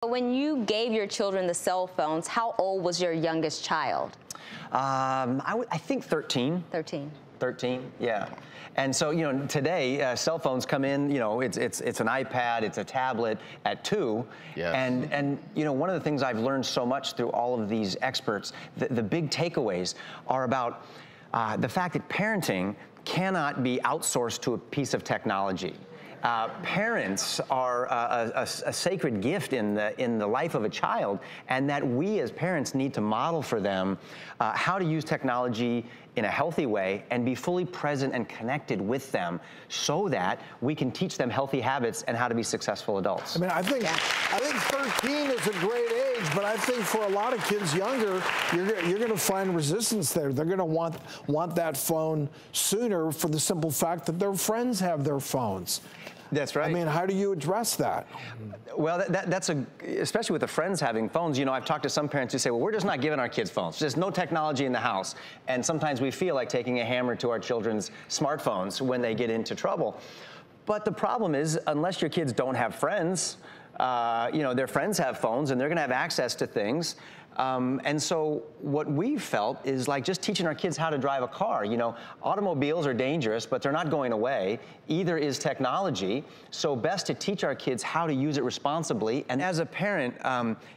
When you gave your children the cell phones, how old was your youngest child? I think 13. 13. 13, yeah. And so, today cell phones come in, it's an iPad, it's a tablet at 2. Yes. And one of the things I've learned so much through all of these experts, the big takeaways are about the fact that parenting cannot be outsourced to a piece of technology. Parents are a sacred gift in the life of a child, and that we as parents need to model for them how to use technology in a healthy way and be fully present and connected with them so that we can teach them healthy habits and how to be successful adults. I mean, I think 13 is a great age, but I think for a lot of kids younger, you're going to find resistance there. They're going to want that phone sooner for the simple fact that their friends have their phones. That's right. I mean, how do you address that? Well, that's especially with the friends having phones. I've talked to some parents who say, well, we're just not giving our kids phones. There's no technology in the house. And sometimes we feel like taking a hammer to our children's smartphones when they get into trouble. But the problem is, unless your kids don't have friends, their friends have phones and they're going to have access to things. And so what we've felt is like just teaching our kids how to drive a car. Automobiles are dangerous, but they're not going away. Either is technology. So best to teach our kids how to use it responsibly. And as a parent,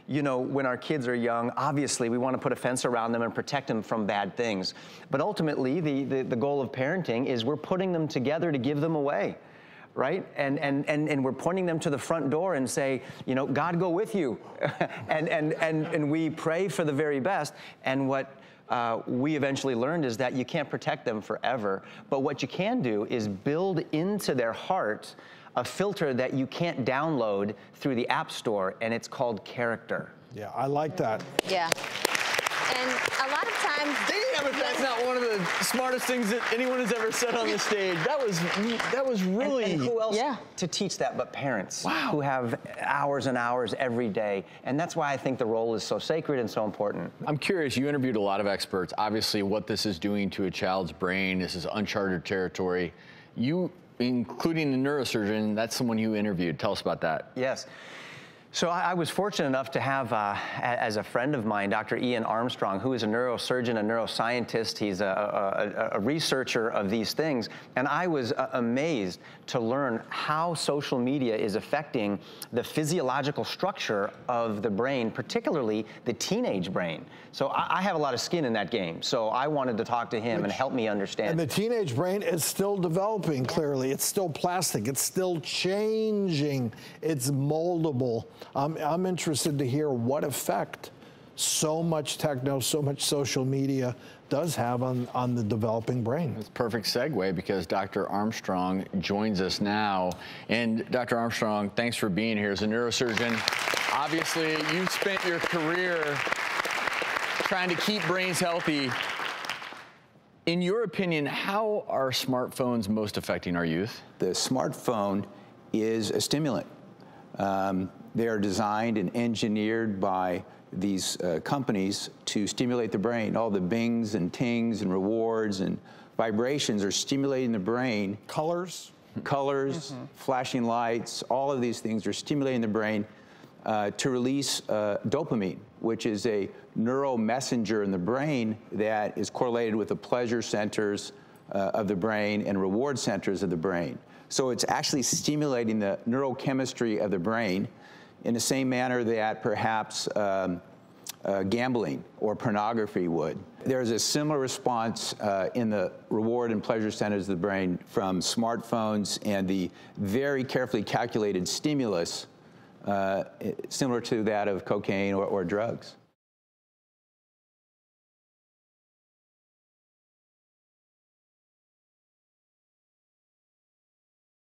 when our kids are young, obviously we want to put a fence around them and protect them from bad things. But ultimately, the goal of parenting is we're putting them together to give them away. Right? And we're pointing them to the front door and say, God go with you. and we pray for the very best. And what we eventually learned is that you can't protect them forever. But what you can do is build into their heart a filter that you can't download through the App Store, and it's called character. Yeah, I like that. Yeah. And a lot of times... That's not one of the smartest things that anyone has ever said on the stage. That was really... And who else to teach that but parents who have hours and hours every day. And that's why I think the role is so sacred and so important. I'm curious, you interviewed a lot of experts. Obviously, what this is doing to a child's brain, this is uncharted territory. You, including the neurosurgeon, that's someone you interviewed. Tell us about that. Yes. So I was fortunate enough to have, as a friend of mine, Dr. Ian Armstrong, who is a neurosurgeon, a neuroscientist. He's a researcher of these things. And I was amazed to learn how social media is affecting the physiological structure of the brain, particularly the teenage brain. So I have a lot of skin in that game. So I wanted to talk to him and help me understand. And the teenage brain is still developing, clearly. It's still plastic. It's still changing. It's moldable. I'm interested to hear what effect so much techno, so much social media does have on the developing brain. It's a perfect segue because Dr. Armstrong joins us now. And Dr. Armstrong, thanks for being here as a neurosurgeon. Obviously, you've spent your career trying to keep brains healthy. In your opinion, how are smartphones most affecting our youth? The smartphone is a stimulant. They are designed and engineered by these companies to stimulate the brain. All the bings and tings and rewards and vibrations are stimulating the brain. Colors, flashing lights, all of these things are stimulating the brain to release dopamine, which is a neuromessenger in the brain that is correlated with the pleasure centers of the brain and reward centers of the brain. So it's actually stimulating the neurochemistry of the brain in the same manner that perhaps gambling or pornography would. There's a similar response in the reward and pleasure centers of the brain from smartphones and the very carefully calculated stimulus similar to that of cocaine or drugs.